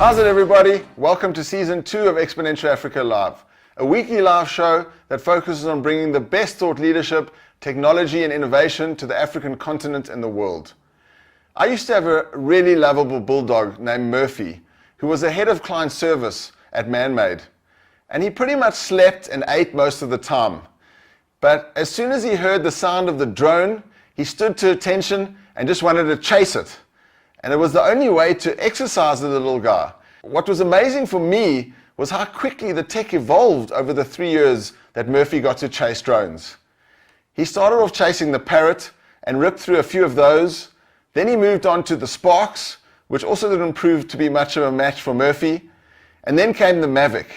How's it, everybody? Welcome to Season 2 of Exponential Africa Live, a weekly live show that focuses on bringing the best thought leadership, technology and innovation to the African continent and the world. I used to have a really lovable bulldog named Murphy, who was the head of client service at Man-Made. And he pretty much slept and ate most of the time. But as soon as he heard the sound of the drone, he stood to attention and just wanted to chase it. And it was the only way to exercise the little guy. What was amazing for me was how quickly the tech evolved over the 3 years that Murphy got to chase drones. He started off chasing the Parrot and ripped through a few of those. Then he moved on to the Sparks, which also didn't prove to be much of a match for Murphy. And then came the Mavic,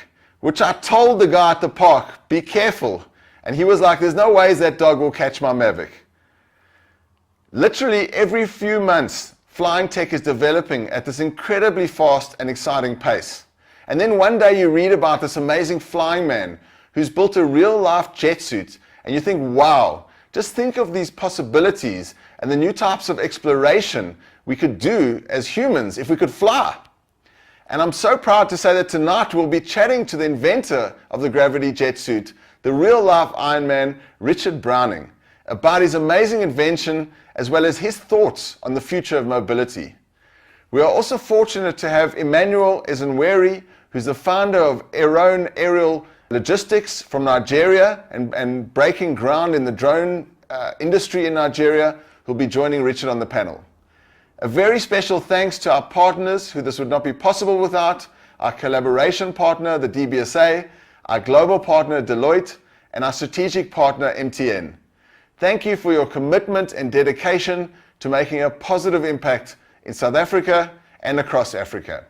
which I told the guy at the park, be careful. And he was like, there's no ways that dog will catch my Mavic. Literally every few months, flying tech is developing at this incredibly fast and exciting pace. And then one day you read about this amazing flying man who's built a real-life jet suit, and you think, wow, just think of these possibilities and the new types of exploration we could do as humans if we could fly. And I'm so proud to say that tonight we'll be chatting to the inventor of the gravity jet suit, the real-life Iron Man, Richard Browning, about his amazing invention as well as his thoughts on the future of mobility. We are also fortunate to have Emmanuel Ezenwere, who's the founder of Arone Aerial Logistics from Nigeria and breaking ground in the drone industry in Nigeria, who'll be joining Richard on the panel. A very special thanks to our partners who this would not be possible without, our collaboration partner, the DBSA, our global partner, Deloitte, and our strategic partner, MTN. Thank you for your commitment and dedication to making a positive impact in South Africa and across Africa.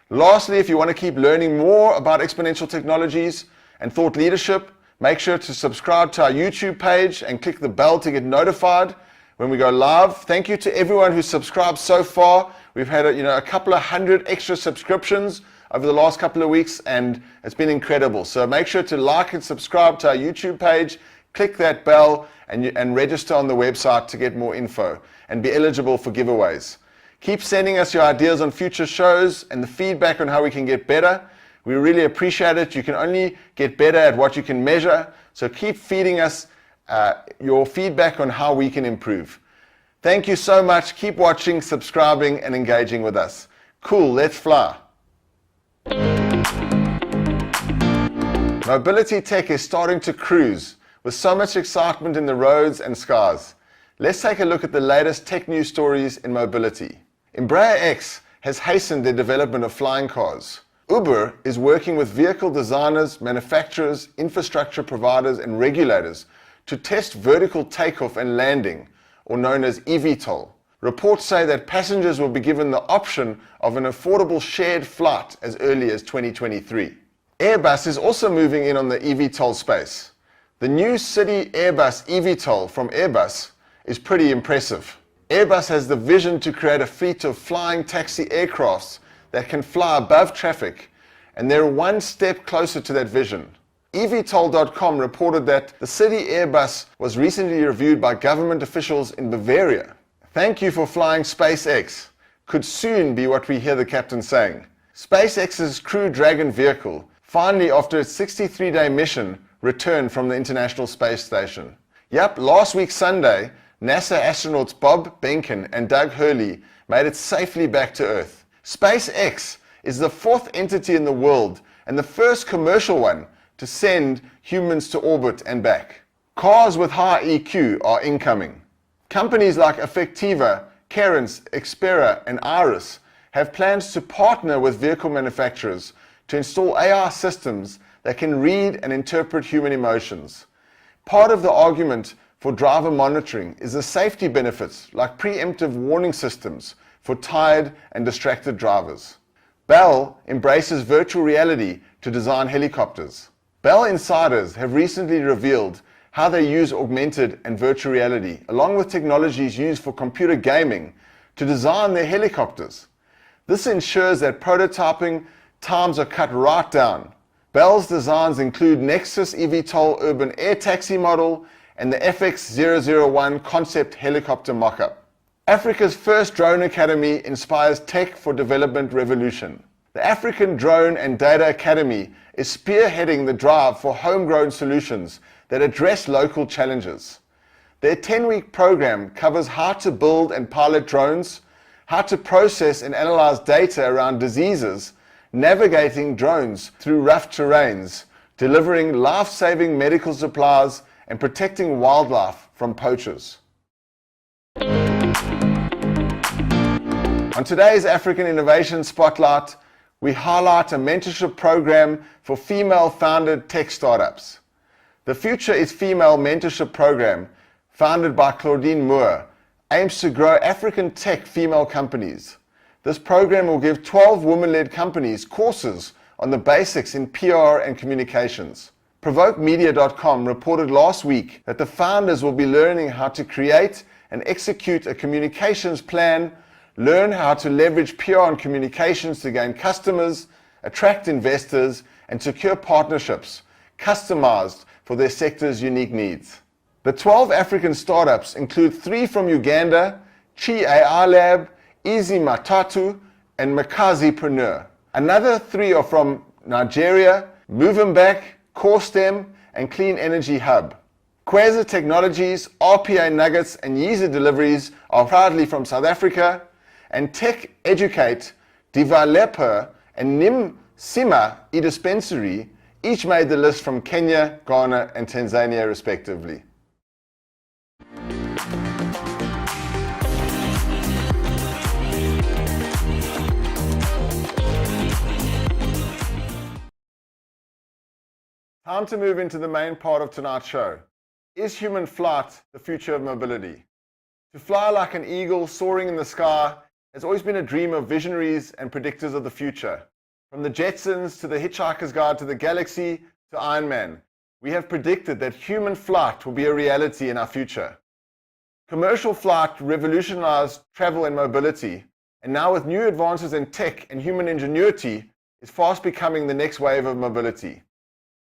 Lastly, if you want to keep learning more about exponential technologies and thought leadership, make sure to subscribe to our YouTube page and click the bell to get notified when we go live. Thank you to everyone who's subscribed so far. We've had a couple of hundred extra subscriptions over the last couple of weeks, and it's been incredible. So make sure to like and subscribe to our YouTube page, click that bell, and register on the website to get more info and be eligible for giveaways. Keep sending us your ideas on future shows and the feedback on how we can get better. We really appreciate it. You can only get better at what you can measure, so keep feeding us your feedback on how we can improve. Thank you so much. Keep watching, subscribing, and engaging with us. Cool, let's fly. Mobility tech is starting to cruise with so much excitement in the roads and skies. Let's take a look at the latest tech news stories in mobility. Embraer X has hastened the development of flying cars. Uber is working with vehicle designers, manufacturers, infrastructure providers, and regulators to test vertical takeoff and landing, or known as eVTOL. Reports say that passengers will be given the option of an affordable shared flight as early as 2023. Airbus is also moving in on the eVTOL space. The new City Airbus eVTOL from Airbus is pretty impressive. Airbus has the vision to create a fleet of flying taxi aircrafts that can fly above traffic, and they're one step closer to that vision. eVTOL.com reported that the City Airbus was recently reviewed by government officials in Bavaria. Thank you for flying SpaceX could soon be what we hear the captain saying. SpaceX's Crew Dragon vehicle finally, after its 63-day mission, returned from the International Space Station. Yep, last week Sunday, NASA astronauts Bob Behnken and Doug Hurley made it safely back to Earth. SpaceX is the fourth entity in the world and the first commercial one to send humans to orbit and back. Cars with high EQ are incoming. Companies like Affectiva, Kerens, Xpera, and Iris have plans to partner with vehicle manufacturers to install AI systems that can read and interpret human emotions. Part of the argument for driver monitoring is the safety benefits like preemptive warning systems for tired and distracted drivers. Bell embraces virtual reality to design helicopters. Bell insiders have recently revealed how they use augmented and virtual reality, along with technologies used for computer gaming, to design their helicopters. This ensures that prototyping times are cut right down. Bell's designs include Nexus eVTOL urban air taxi model and the FX001 concept helicopter mock-up. Africa's first drone academy inspires tech for development revolution. The African Drone and Data Academy is spearheading the drive for homegrown solutions that address local challenges. Their 10-week program covers how to build and pilot drones, how to process and analyze data around diseases, navigating drones through rough terrains, delivering life-saving medical supplies, and protecting wildlife from poachers. On today's African Innovation Spotlight, we highlight a mentorship program for female-founded tech startups. The Future is Female Mentorship Program, founded by Claudine Moore, aims to grow African tech female companies. This program will give 12 women-led companies courses on the basics in PR and communications. ProvokeMedia.com reported last week that the founders will be learning how to create and execute a communications plan, learn how to leverage PR and communications to gain customers, attract investors, and secure partnerships customized for their sector's unique needs. The 12 African startups include 3 from Uganda, Chi AI Lab, Easy Matatu, and Makazipreneur. Another 3 are from Nigeria, Movemback, CoreStem, and Clean Energy Hub. Quasar Technologies, RPA Nuggets, and Yeezy Deliveries are proudly from South Africa, and Tech Educate, Developer, and Nim Sima eDispensary each made the list from Kenya, Ghana, and Tanzania respectively. Time to move into the main part of tonight's show. Is human flight the future of mobility? To fly like an eagle soaring in the sky has always been a dream of visionaries and predictors of the future. From the Jetsons to the Hitchhiker's Guide to the Galaxy to Iron Man, we have predicted that human flight will be a reality in our future. Commercial flight revolutionized travel and mobility, and now with new advances in tech and human ingenuity, is fast becoming the next wave of mobility.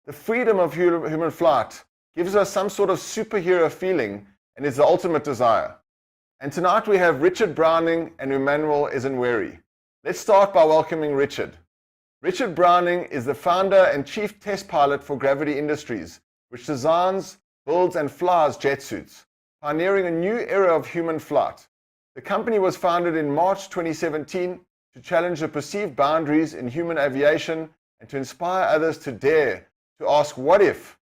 The freedom of human flight gives us some sort of superhero feeling and is the ultimate desire. And tonight we have Richard Browning and Emmanuel Ezenwere. Let's start by welcoming Richard. Richard Browning is the founder and chief test pilot for Gravity Industries, which designs, builds and flies jet suits, pioneering a new era of human flight. The company was founded in March 2017 to challenge the perceived boundaries in human aviation and to inspire others to dare to ask what if.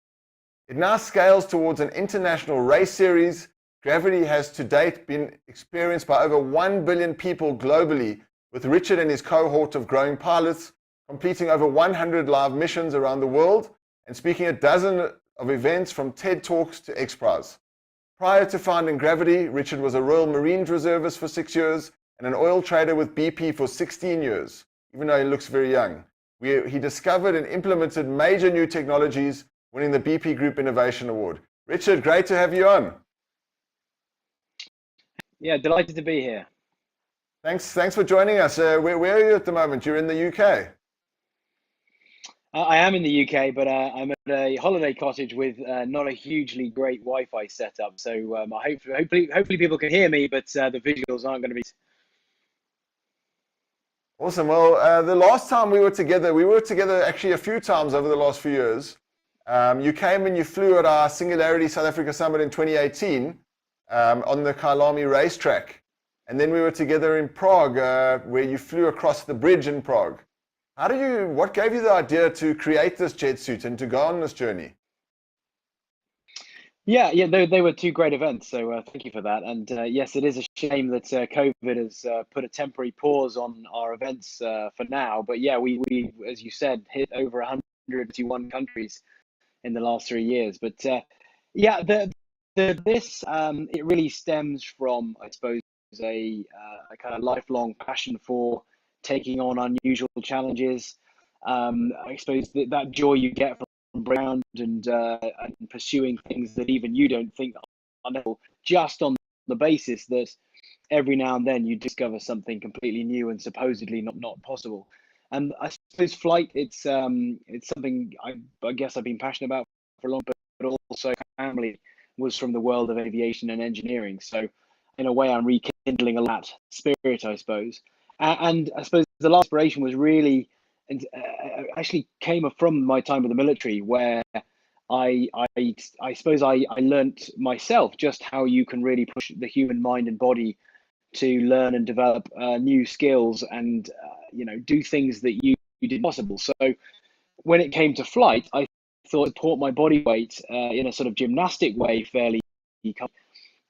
It now scales towards an international race series. Gravity has to date been experienced by over 1 billion people globally, with Richard and his cohort of growing pilots completing over 100 live missions around the world and speaking at dozens of events from TED Talks to XPRIZE. Prior to founding Gravity, Richard was a Royal Marines reservist for 6 years and an oil trader with BP for 16 years, even though he looks very young. He discovered and implemented major new technologies, winning the BP Group Innovation Award. Richard, great to have you on. Yeah, delighted to be here. Thanks for joining us. Where are you at the moment? You're in the UK. I am in the UK, but I'm at a holiday cottage with not a hugely great Wi-Fi setup. So hopefully people can hear me, but the visuals aren't going to be. Awesome. Well, the last time we were together actually a few times over the last few years. You came and you flew at our Singularity South Africa Summit in 2018 on the Kyalami racetrack. And then we were together in Prague, where you flew across the bridge in Prague. What gave you the idea to create this jet suit and to go on this journey? Yeah, they were 2 great events, so thank you for that. And yes, it is a shame that COVID has put a temporary pause on our events for now. But yeah, we as you said, hit over 151 countries in the last 3 years. But yeah, this it really stems from, I suppose, a kind of lifelong passion for taking on unusual challenges. I suppose that joy you get from around and pursuing things that even you don't think are possible, just on the basis that every now and then you discover something completely new and supposedly not possible. And I suppose flight, it's something I guess I've been passionate about for a long time, but also family was from the world of aviation and engineering. So in a way, I'm rekindling a that spirit, I suppose. And I suppose the last inspiration was really, and actually came from my time with the military, where I suppose I learnt myself just how you can really push the human mind and body to learn and develop new skills and do things that you did possible. So when it came to flight, I thought to support my body weight in a sort of gymnastic way, fairly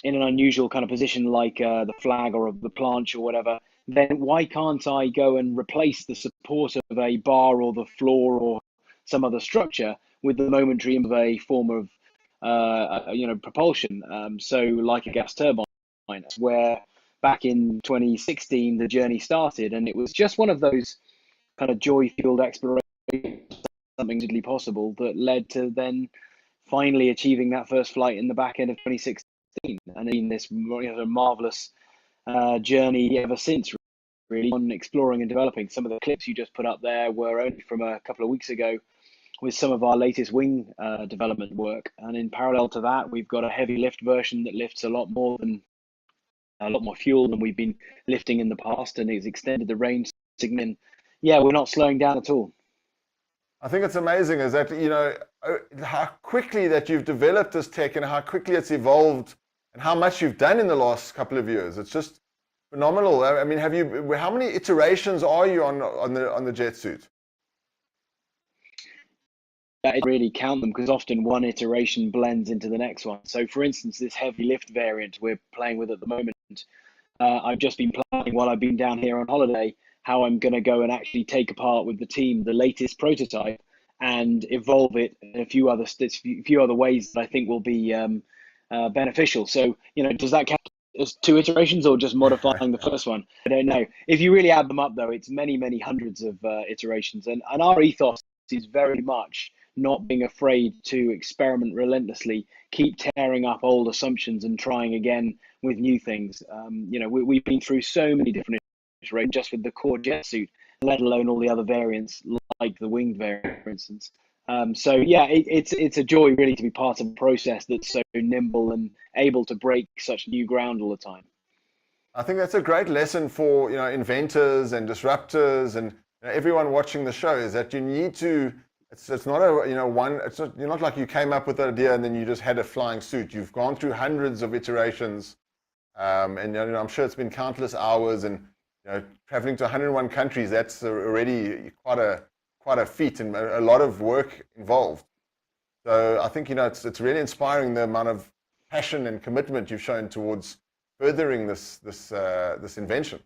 in an unusual kind of position like the flag or the planche or whatever, then why can't I go and replace the support of a bar or the floor or some other structure with the momentary of a form of propulsion? So like a gas turbine, where back in 2016 the journey started, and it was just one of those kind of joy-filled explorations, something digitally possible, that led to then finally achieving that first flight in the back end of 2016, and in this marvelous journey ever since, really, on exploring and developing. Some of the clips you just put up there were only from a couple of weeks ago with some of our latest wing development work, and in parallel to that, we've got a heavy lift version that lifts a lot more fuel than we've been lifting in the past, and it's extended the range significantly. Yeah, we're not slowing down at all. I think it's amazing is that, how quickly that you've developed this tech and how quickly it's evolved and how much you've done in the last couple of years. It's just phenomenal. I mean, how many iterations are you on the jet suit? I really count them, because often one iteration blends into the next one. So for instance, this heavy lift variant we're playing with at the moment, I've just been planning while I've been down here on holiday how I'm going to go and actually take apart with the team the latest prototype and evolve it in a few other ways that I think will be beneficial. So, does that count as 2 iterations or just modifying the first one? I don't know. If you really add them up, though, it's many, many hundreds of iterations. And our ethos is very much not being afraid to experiment relentlessly, keep tearing up old assumptions and trying again with new things. We've been through so many different iterations just with the core jet suit, let alone all the other variants like the winged variant, for instance. So yeah, it's a joy really to be part of a process that's so nimble and able to break such new ground all the time. I think that's a great lesson for inventors and disruptors and everyone watching the show, is that you need to. It's not one. It's not, you're not like you came up with the idea and then you just had a flying suit. You've gone through hundreds of iterations, and I'm sure it's been countless hours, and traveling to 101 countries. That's already quite a feat and a lot of work involved. So I think it's really inspiring, the amount of passion and commitment you've shown towards furthering this invention.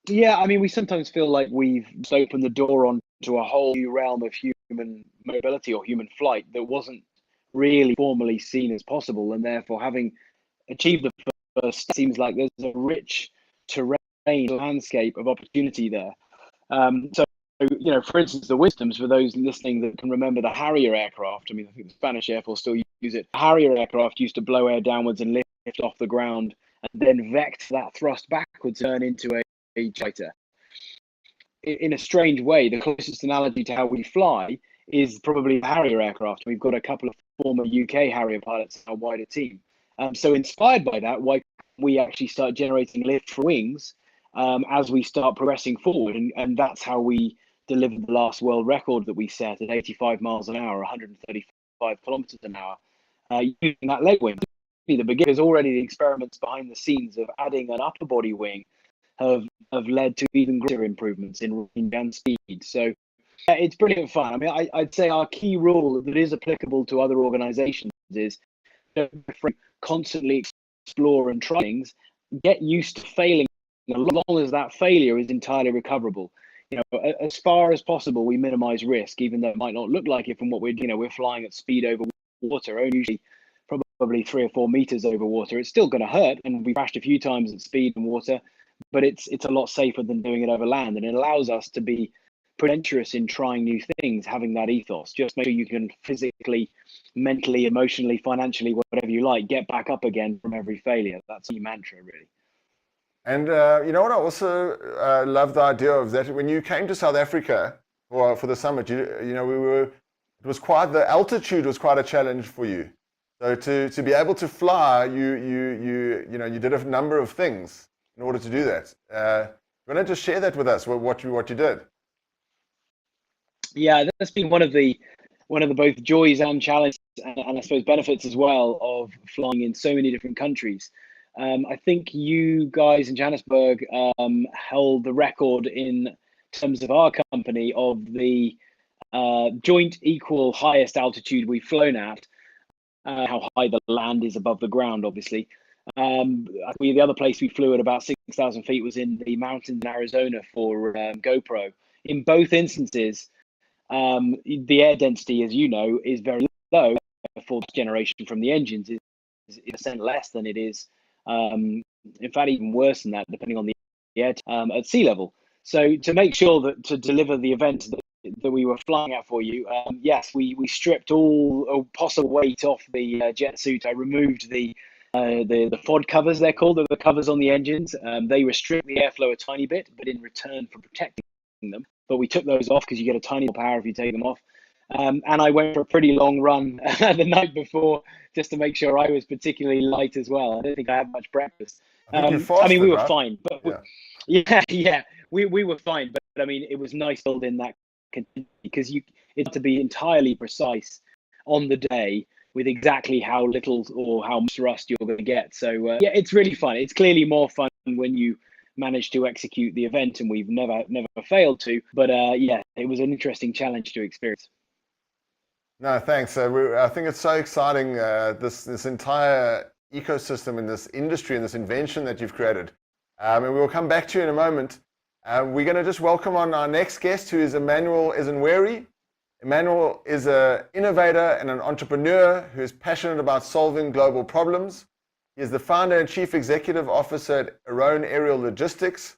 Yeah, I mean, we sometimes feel like we've opened the door onto a whole new realm of human mobility or human flight that wasn't really formally seen as possible, and therefore, having achieved the first, seems like there's a rich terrain landscape of opportunity there. So, for instance, the Wisdoms, for those listening that can remember the Harrier aircraft, I mean, I think the Spanish Air Force still use it. Harrier aircraft used to blow air downwards and lift off the ground, and then vect that thrust backwards, turn into a fighter. In a strange way, the closest analogy to how we fly is probably the Harrier aircraft. We've got a couple of former UK Harrier pilots in our wider team. So inspired by that, why we actually start generating lift for wings as we start progressing forward, and that's how we delivered the last world record that we set at 85 miles an hour, 135 kilometers an hour, using that leg wing. The beginners, already the experiments behind the scenes of adding an upper body wing have led to even greater improvements in range and speed. So it's brilliant fun. I mean, I'd say our key rule that is applicable to other organizations is constantly explore and try things, get used to failing as long as that failure is entirely recoverable. As far as possible, we minimize risk, even though it might not look like it from what we're flying at speed over water, only usually probably 3 or 4 meters over water. It's still going to hurt, and we crashed a few times at speed and water, but it's a lot safer than doing it over land, and it allows us to be adventurous in trying new things, having that ethos. Just make sure you can physically, mentally, emotionally, financially, whatever you like, get back up again from every failure. That's the mantra, really. And you know what I also love the idea of that when you came to South Africa for the summit, the altitude was quite a challenge for you. So to be able to fly, you did a number of things. in order to do that. You want to just share that with us, what you did? Yeah, that's been one of the both joys and challenges, and I suppose benefits as well of flying in so many different countries. I think you guys in Johannesburg held the record in terms of our company of the joint equal highest altitude we've flown at. How high the land is above the ground, obviously. The other place we flew at about 6,000 feet was in the mountains in Arizona for GoPro. In both instances, the air density, as you know, is very low. For generation from the engines is percent less than it is, in fact, even worse than that, depending on the air at sea level. So to make sure that to deliver the event that we were flying at for you, yes, we stripped all possible weight off the jet suit. I removed the FOD covers, they're called, the covers on the engines. They restrict the airflow a tiny bit, but in return for protecting them. But we took those off because you get a tiny power if you take them off. And I went for a pretty long run the night before just to make sure I was particularly light as well. I don't think I had much breakfast. I think you fasted, I mean, we were right? fine, but we were fine. But I mean, it was nice building that because it's to be entirely precise on the day with exactly how little or how much thrust you're going to get. So yeah, it's really fun. It's clearly more fun when you manage to execute the event, and we've never failed to. But yeah, it was an interesting challenge to experience. No, thanks. I think it's so exciting, this entire ecosystem in this industry and this invention that you've created. And we'll come back to you in a moment. We're going to just welcome on our next guest, who is Emmanuel Ezenwere. Emmanuel is an innovator and an entrepreneur who is passionate about solving global problems. He is the founder and chief executive officer at Arone Aerial Logistics.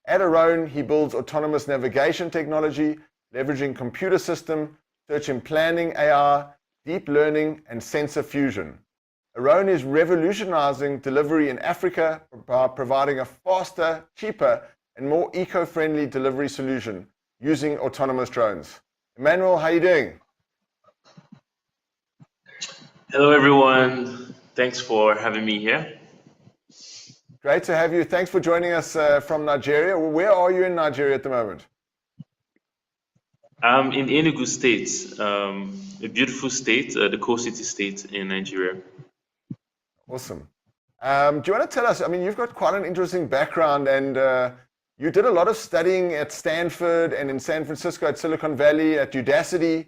At Arone, he builds autonomous navigation technology, leveraging computer system, search and planning AI, deep learning, and sensor fusion. Arone is revolutionizing delivery in Africa by providing a faster, cheaper, and more eco-friendly delivery solution using autonomous drones. Emmanuel, how are you doing? Hello, everyone. Thanks for having me here. Great to have you. Thanks for joining us from Nigeria. Where are you in Nigeria at the moment? I'm in Enugu State, a beautiful state, the coast city state in Nigeria. Awesome. Do you want to tell us, I mean, you've got quite an interesting background, and you did a lot of studying at Stanford and in San Francisco, at Silicon Valley, at Udacity.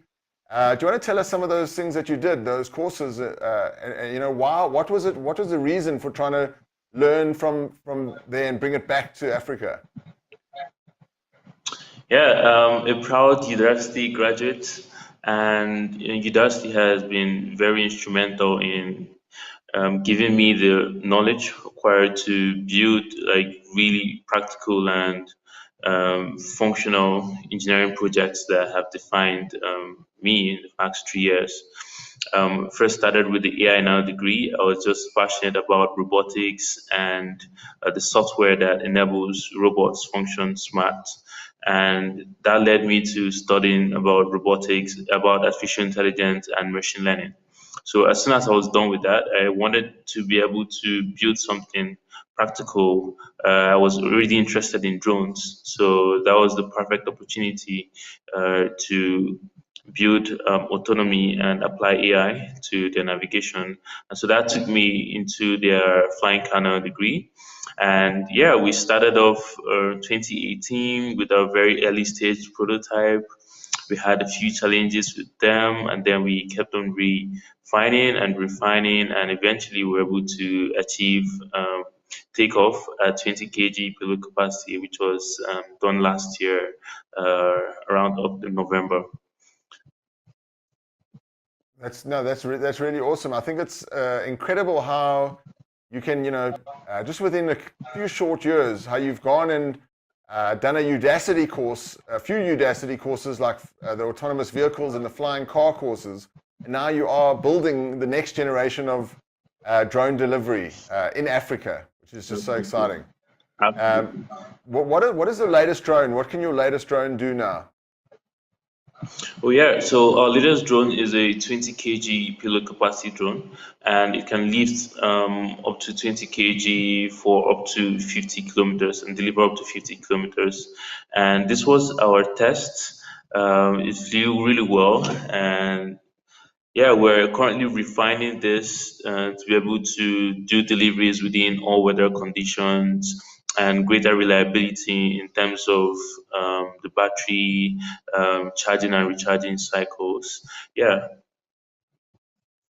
Do you want to tell us some of those things that you did, those courses, and you know, what was the reason for trying to learn from there and bring it back to Africa? Yeah, a proud Udacity graduate, and Udacity has been very instrumental in giving me the knowledge required to build like really practical and functional engineering projects that have defined me in the past 3 years. First started with the AI now degree. I was just passionate about robotics and the software that enables robots function smart. And that led me to studying about robotics, about artificial intelligence and machine learning. So as soon as I was done with that, I wanted to be able to build something practical. I was really interested in drones, so that was the perfect opportunity to build autonomy and apply AI to their navigation. And so that took me into their flying canal degree. And yeah, we started off 2018 with a very early stage prototype. We had a few challenges with them, and then we kept on refining and refining, and eventually we were able to achieve takeoff at 20 kg payload capacity, which was done last year around November. That's really awesome. I think it's incredible how you can, just within a few short years, how you've gone and done a Udacity course, a few Udacity courses like the autonomous vehicles and the flying car courses, and now you are building the next generation of drone delivery in Africa, which is just so exciting. What is the latest drone? What can your latest drone do now? Oh yeah, so our latest drone is a 20 kg payload capacity drone, and it can lift up to 20 kg for up to 50 kilometers and deliver up to 50 kilometers. And this was our test. It flew really well, and yeah, we're currently refining this to be able to do deliveries within all weather conditions and greater reliability in terms of the battery charging and recharging cycles. Yeah,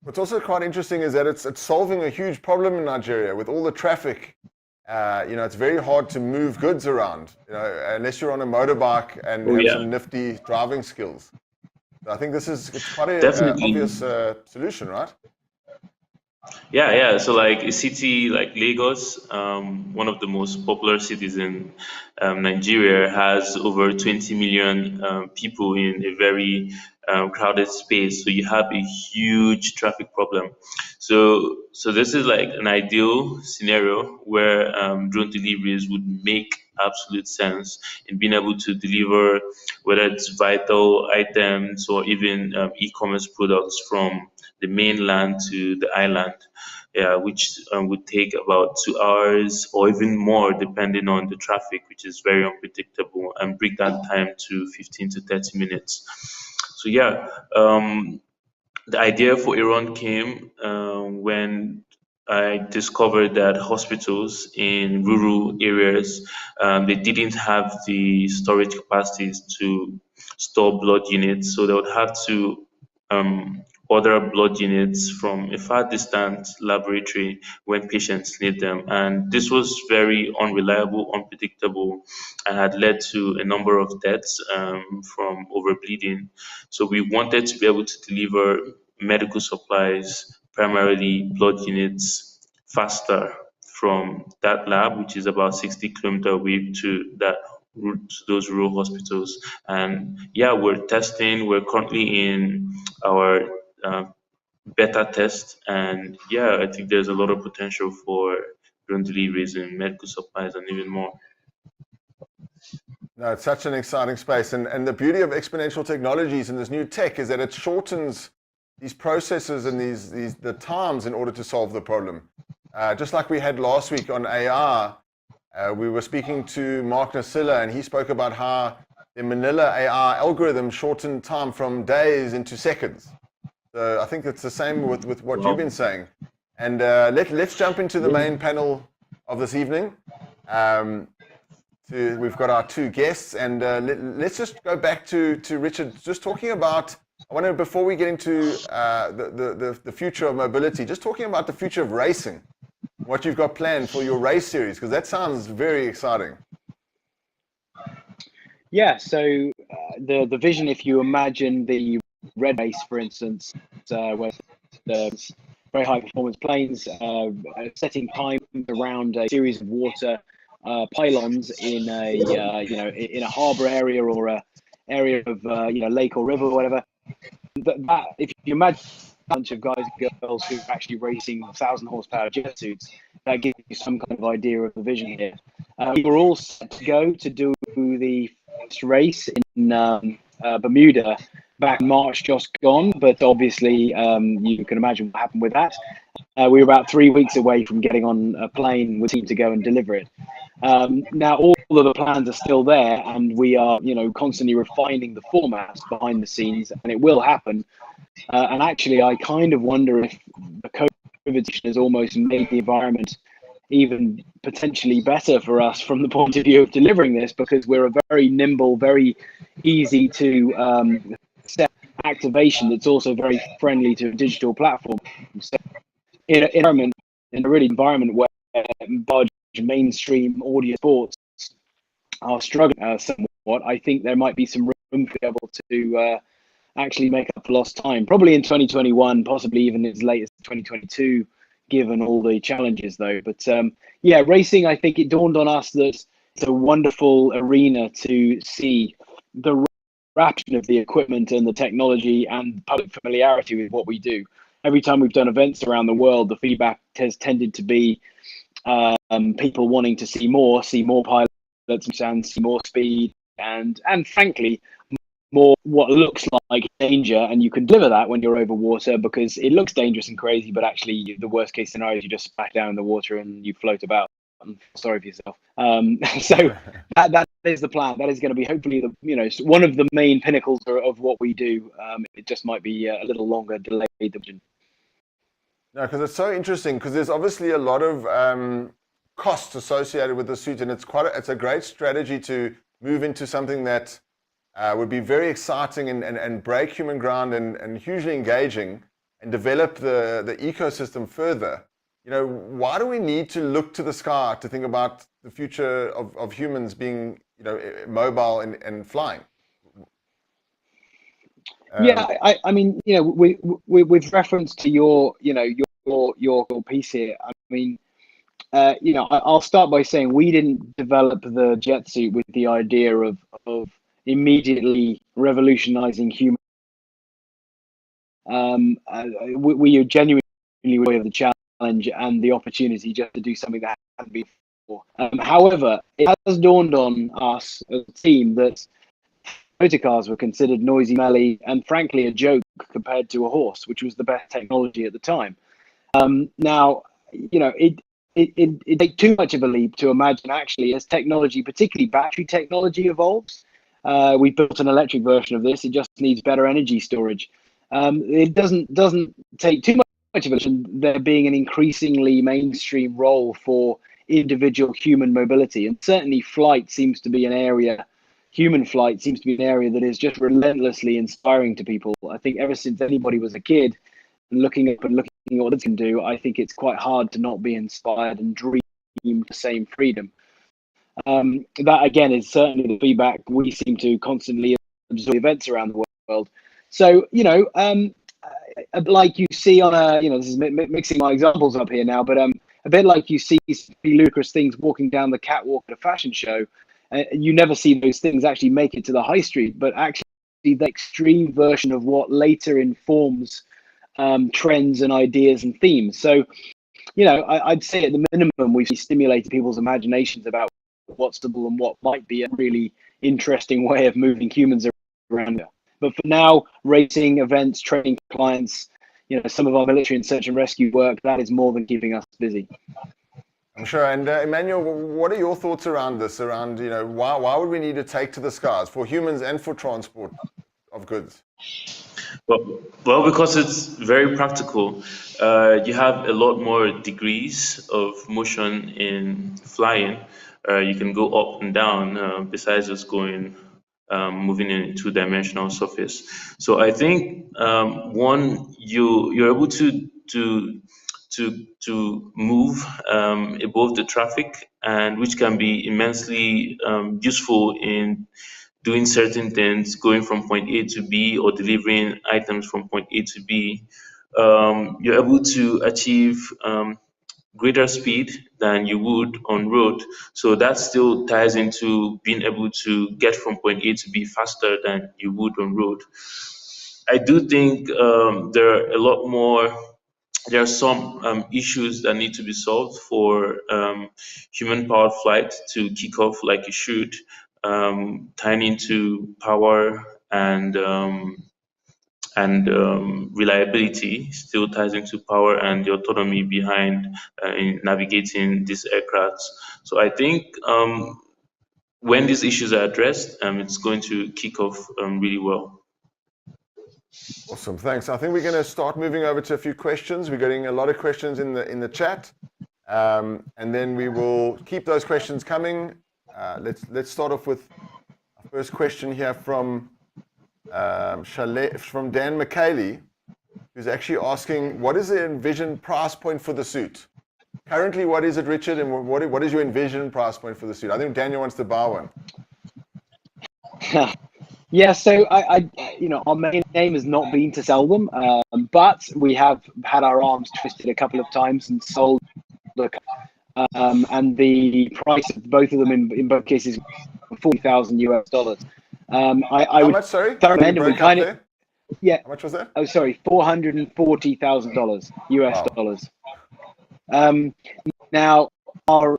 What's also quite interesting is that it's solving a huge problem in Nigeria with all the traffic. It's very hard to move goods around, unless you're on a motorbike and oh have yeah, some nifty driving skills. So I think it's quite a definitely. obvious solution, right? Yeah, yeah. So like a city like Lagos, one of the most popular cities in Nigeria, has over 20 million people in a very crowded space. So you have a huge traffic problem. So this is like an ideal scenario where drone deliveries would make absolute sense in being able to deliver whether it's vital items or even e-commerce products from the mainland to the island, yeah, which would take about 2 hours or even more depending on the traffic, which is very unpredictable, and bring that time to 15 to 30 minutes. So yeah, the idea for Iran came when I discovered that hospitals in rural areas they didn't have the storage capacities to store blood units, so they would have to order blood units from a far distant laboratory when patients need them. And this was very unreliable, unpredictable, and had led to a number of deaths from overbleeding. So we wanted to be able to deliver medical supplies, primarily blood units, faster from that lab, which is about 60 kilometers away to those rural hospitals. And yeah, we're testing. We're currently in our uh, beta test, and yeah, I think there's a lot of potential for drone deliveries in medical supplies and even more. No, it's such an exciting space. And the beauty of exponential technologies and this new tech is that it shortens these processes and the times in order to solve the problem. Just like we had last week on AI, we were speaking to Mark Nasilla, and he spoke about how the Manila AI algorithm shortened time from days into seconds. So I think it's the same with what you've Wow. been saying. And let's jump into the main panel of this evening. We've got our two guests, and let's just go back to Richard, just talking about, I wonder, before we get into the future of mobility, just talking about the future of racing, what you've got planned for your race series, because that sounds very exciting. Yeah, so the vision, if you imagine the red race, for instance, where the very high performance planes setting times around a series of water pylons in a in a harbour area or a area of lake or river or whatever. That if you imagine a bunch of guys and girls who are actually racing 1,000 horsepower jet suits, that gives you some kind of idea of the vision here. We were all set to go to do the first race in Bermuda back in March just gone, but obviously you can imagine what happened with that. We were about 3 weeks away from getting on a plane with a team to go and deliver it. Now all of the plans are still there, and we are, constantly refining the formats behind the scenes, and it will happen. And actually, I kind of wonder if the COVID situation has almost made the environment even potentially better for us from the point of view of delivering this, because we're a very nimble, very easy to set activation that's also very friendly to a digital platform. So in a really environment where large mainstream audio sports are struggling somewhat, I think there might be some room to be able to actually make up lost time, probably in 2021, possibly even as late as 2022, given all the challenges though. But yeah, racing, I think it dawned on us that it's a wonderful arena to see the rapidity of the equipment and the technology and public familiarity with what we do. Every time we've done events around the world, the feedback has tended to be people wanting to see more pilots and see more speed, and frankly, more what looks like danger, and you can deliver that when you're over water because it looks dangerous and crazy, but actually the worst case scenario is you just splash down in the water and you float about and feel sorry for yourself. So that is the plan. That is going to be hopefully one of the main pinnacles of what we do. It just might be a little longer delayed than. No, because it's so interesting because there's obviously a lot of costs associated with the suit, and it's a great strategy to move into something that would be very exciting and break human ground and hugely engaging and develop the ecosystem further. Why do we need to look to the sky to think about the future of humans being, mobile and flying? Yeah, I mean, with reference to your piece here, I mean, I'll start by saying we didn't develop the jet suit with the idea of immediately revolutionizing human. We are genuinely aware of the challenge and the opportunity just to do something that hadn't been before. However, it has dawned on us as a team that motor cars were considered noisy, smelly, and frankly a joke compared to a horse, which was the best technology at the time. Now, it takes too much of a leap to imagine actually as technology, particularly battery technology, evolves. We built an electric version of this. It just needs better energy storage. It doesn't take too much of a leap. There being an increasingly mainstream role for individual human mobility, and certainly flight seems to be an area. Human flight seems to be an area that is just relentlessly inspiring to people. I think ever since anybody was a kid, and looking at what it can do, I think it's quite hard to not be inspired and dream the same freedom. That again is certainly the feedback we seem to constantly absorb events around the world. So like you see on this is mixing my examples up here now, but a bit like you see ludicrous things walking down the catwalk at a fashion show. You never see those things actually make it to the high street, but actually the extreme version of what later informs trends and ideas and themes. So, I'd say at the minimum, we've stimulated people's imaginations about what's possible and what might be a really interesting way of moving humans around. But for now, racing, events, training clients, some of our military and search and rescue work, that is more than keeping us busy. I'm sure. And Emmanuel, what are your thoughts around this? Around, why would we need to take to the skies for humans and for transport of goods? Well, because it's very practical. You have a lot more degrees of motion in flying. You can go up and down besides just moving in a two-dimensional surface. So I think you're able to move above the traffic, and which can be immensely useful in doing certain things, going from point A to B or delivering items from point A to B. You're able to achieve greater speed than you would on road. So that still ties into being able to get from point A to B faster than you would on road. I do think there are some issues that need to be solved for human-powered flight to kick off like it should, tying into power and reliability still ties into power and the autonomy behind in navigating these aircrafts. So I think when these issues are addressed, it's going to kick off really well. Awesome, thanks. I think we're going to start moving over to a few questions. We're getting a lot of questions in the chat, and then we will keep those questions coming. Let's start off with our first question here from Dan McKayley, who's actually asking, what is the envisioned price point for the suit? Currently, what is it, Richard, and what is your envisioned price point for the suit? I think Daniel wants to buy one. Yeah, so our main aim has not been to sell them, but we have had our arms twisted a couple of times and sold. And the price of both of them in both cases, $40,000. How much? Sorry, yeah. How much was that? Oh, sorry, $440,000 US dollars. Now, our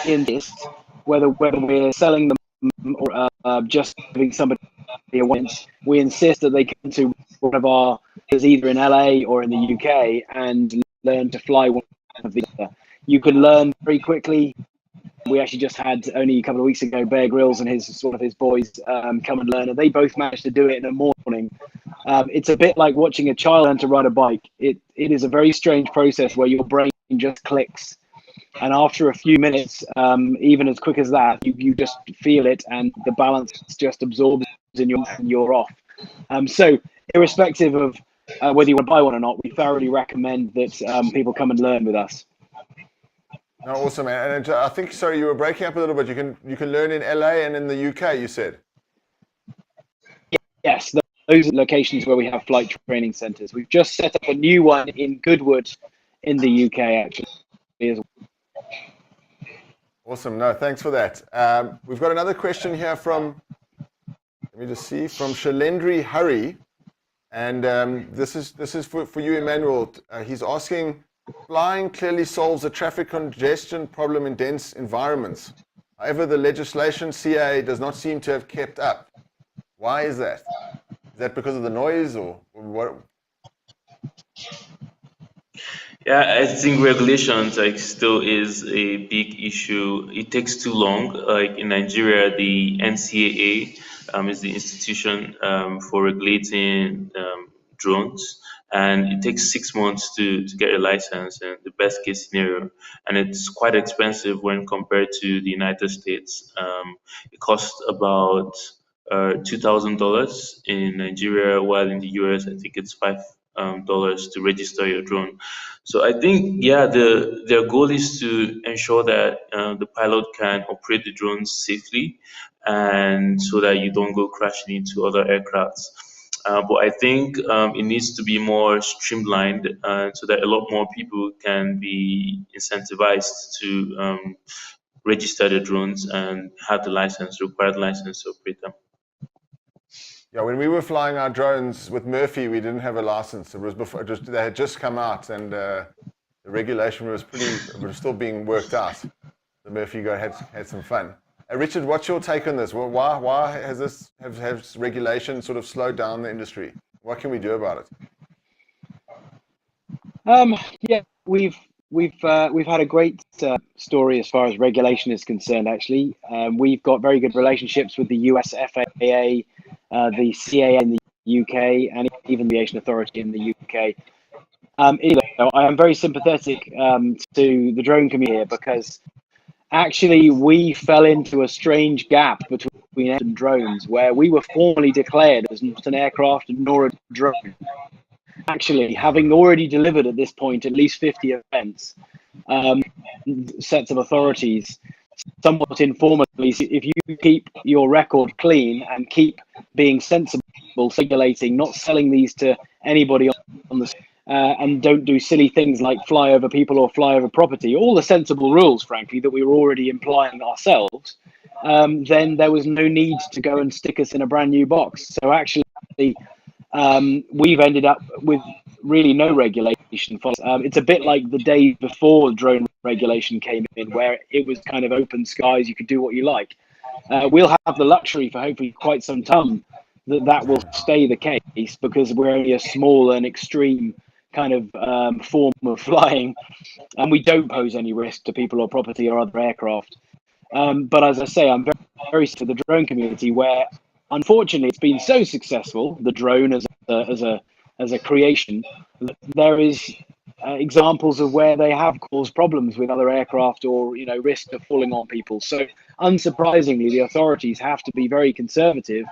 in this, whether we're selling them or just giving somebody we insist that they come to one of our, either in LA or in the UK, and learn to fly one of the other. You can learn very quickly. We actually just had, only a couple of weeks ago, Bear Grylls and his boys come and learn, and they both managed to do it in a morning. It's a bit like watching a child learn to ride a bike. It is a very strange process where your brain just clicks, and after a few minutes, even as quick as that, you just feel it, and the balance just absorbs and you're off. So irrespective of whether you want to buy one or not, we thoroughly recommend that people come and learn with us. No, awesome, and I think, sorry, you were breaking up a little bit. You can learn in LA and in the UK, you said. Yes, those are locations where we have flight training centres. We've just set up a new one in Goodwood in the UK, actually, as well. Awesome. No, thanks for that. We've got another question here from, let me just see, from Shalendri Hurry, and this is for you, Emmanuel. He's asking, flying clearly solves a traffic congestion problem in dense environments. However, the legislation CA does not seem to have kept up. Why is that? Is that because of the noise, or what? Yeah, I think regulations still is a big issue. It takes too long. Like in Nigeria, the NCAA is the institution for regulating drones, and it takes 6 months to get a license in the best case scenario, and it's quite expensive when compared to the United States. It costs about $2,000 in Nigeria, while in the US I think it's $5 to register your drone. So I think, yeah, their goal is to ensure that the pilot can operate the drones safely, and so that you don't go crashing into other aircrafts. But I think it needs to be more streamlined, so that a lot more people can be incentivized to register the drones and have the required license to operate them. Yeah, when we were flying our drones with Murphy, we didn't have a license. It was before, they had just come out, and the regulation was still being worked out. The Murphy guy had some fun. Richard, what's your take on this? Well, why has regulation sort of slowed down the industry? What can we do about it? Yeah, we've had a great story as far as regulation is concerned. Actually, we've got very good relationships with the US FAA, the CAA in the UK, and even the Aviation Authority in the UK. I am very sympathetic to the drone community here, because actually we fell into a strange gap between air and drones, where we were formally declared as not an aircraft nor a drone. Actually, having already delivered at this point at least 50 events, sets of authorities, somewhat informally, if you keep your record clean and keep being sensible, regulating, not selling these to anybody on the and don't do silly things like fly over people or fly over property, all the sensible rules, frankly, that we were already implying ourselves, then there was no need to go and stick us in a brand new box. So actually, we've ended up with really no regulation. It's a bit like the day before drone regulation came in, where it was kind of open skies, you could do what you like. We'll have the luxury for hopefully quite some time that will stay the case, because we're only a small and extreme kind of form of flying, and we don't pose any risk to people or property or other aircraft. But as I say, I'm very, very for the drone community, where unfortunately it's been so successful, the drone as a creation, that there is examples of where they have caused problems with other aircraft, or risk of falling on people. So unsurprisingly, the authorities have to be very conservative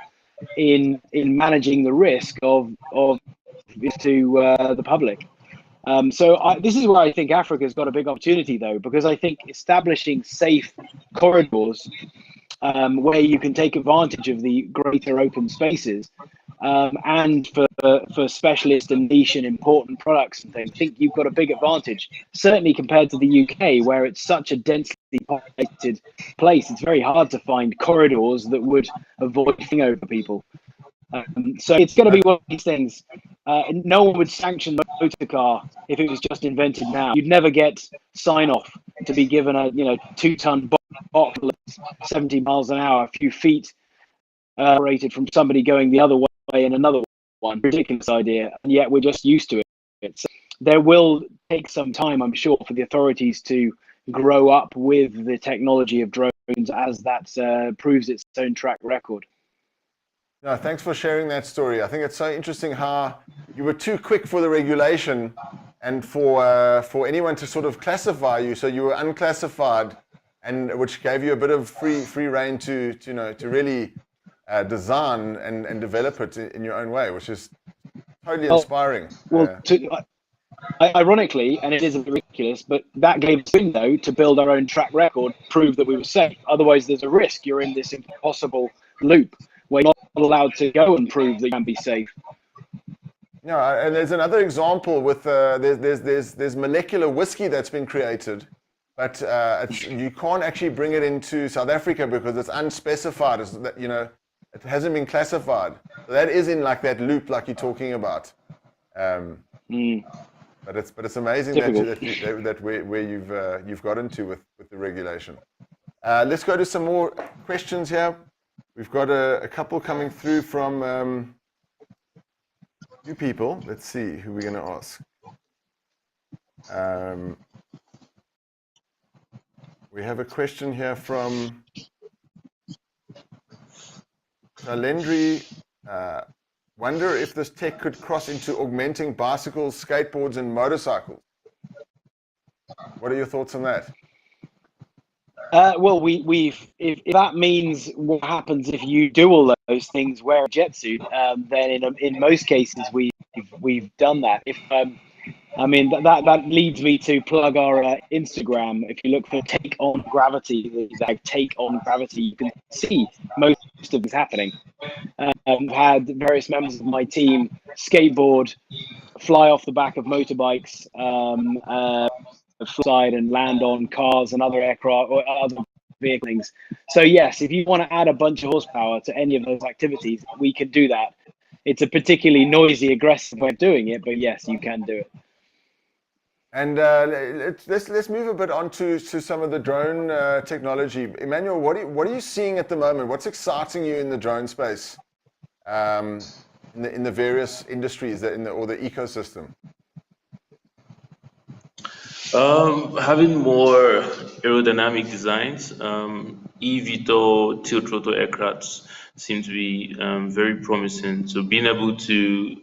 in managing the risk of this to the public. So this is where I think Africa's got a big opportunity, though, because I think establishing safe corridors where you can take advantage of the greater open spaces, and for specialist and niche and important products and things, I think you've got a big advantage, certainly compared to the UK, where it's such a densely populated place. It's very hard to find corridors that would avoid flying over people. So it's going to be one of these things. No one would sanction the motor car if it was just invented now. You'd never get sign off to be given a 2-ton box 70 miles an hour, a few feet operated from somebody going the other way in another one. Ridiculous idea, and yet we're just used to it. So there will take some time, I'm sure, for the authorities to grow up with the technology of drones as that proves its own track record. No, thanks for sharing that story. I think it's so interesting how you were too quick for the regulation and for anyone to sort of classify you, so you were unclassified, and which gave you a bit of free reign to really design and develop it in your own way, which is totally inspiring. Well, ironically, and it is a bit ridiculous, but that gave us a window to build our own track record, prove that we were safe. Otherwise, there's a risk you're in this impossible loop where you're not allowed to go and prove that you can be safe. Yeah, and there's another example with there's molecular whiskey that's been created, but you can't actually bring it into South Africa because it's unspecified. It hasn't been classified. So that is in like that loop, like you're talking about. But it's amazing that where you've got into with the regulation. Let's go to some more questions here. We've got a couple coming through from few people. Let's see who we're going to ask. We have a question here from Shalendri. Wonder if this tech could cross into augmenting bicycles, skateboards, and motorcycles. What are your thoughts on that? Well, if that means what happens if you do all those things, wear a jet suit, then in most cases we've done that. I mean that leads me to plug our Instagram. If you look for Take on Gravity, Take on Gravity, you can see most of this happening. I've had various members of my team skateboard, fly off the back of motorbikes, fly and land on cars and other aircraft or other vehicles. So yes, if you want to add a bunch of horsepower to any of those activities, we can do that. It's a particularly noisy, aggressive way of doing it, but yes, you can do it. And let's move a bit on to some of the drone technology. Emmanuel, what are you seeing at the moment? What's exciting you in the drone space, in the various industries or the ecosystem? Having more aerodynamic designs, eVTOL tilt rotor aircrafts seem to be very promising. So being able to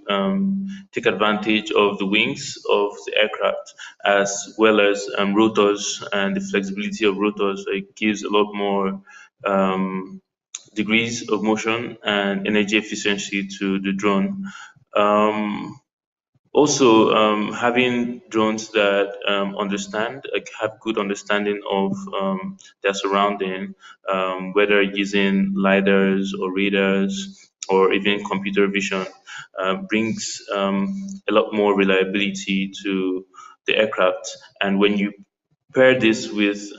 take advantage of the wings of the aircraft as well as rotors and the flexibility of rotors, it gives a lot more degrees of motion and energy efficiency to the drone. Also, having drones that have good understanding of their surrounding, whether using lidars or radars or even computer vision, brings a lot more reliability to the aircraft. And when you pair this with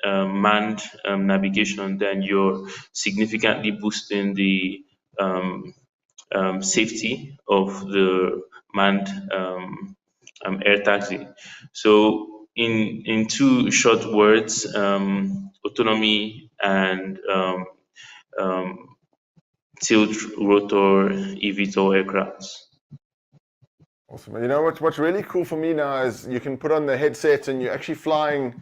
manned navigation, then you're significantly boosting the safety of the manned air taxi. So in two short words, autonomy and tilt rotor eVTOL aircrafts. Awesome. You know what's really cool for me now is you can put on the headset and you're actually flying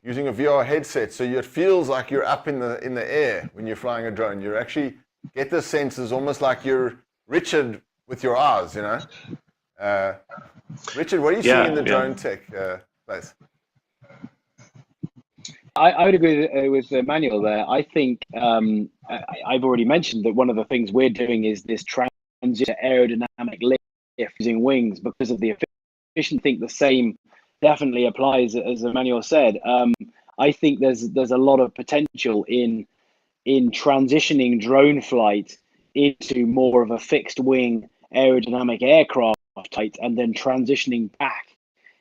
using a VR headset, so it feels like you're up in the air when you're flying a drone. You actually get the sense it's almost like you're Richard with your eyes, Richard, what are you seeing in the drone tech space? I would agree with Emmanuel there. I think I've already mentioned that one of the things we're doing is this transition to aerodynamic lift using wings because of the efficient. I think the same definitely applies, as Emmanuel said. I think there's a lot of potential in transitioning drone flight into more of a fixed wing aerodynamic aircraft type, and then transitioning back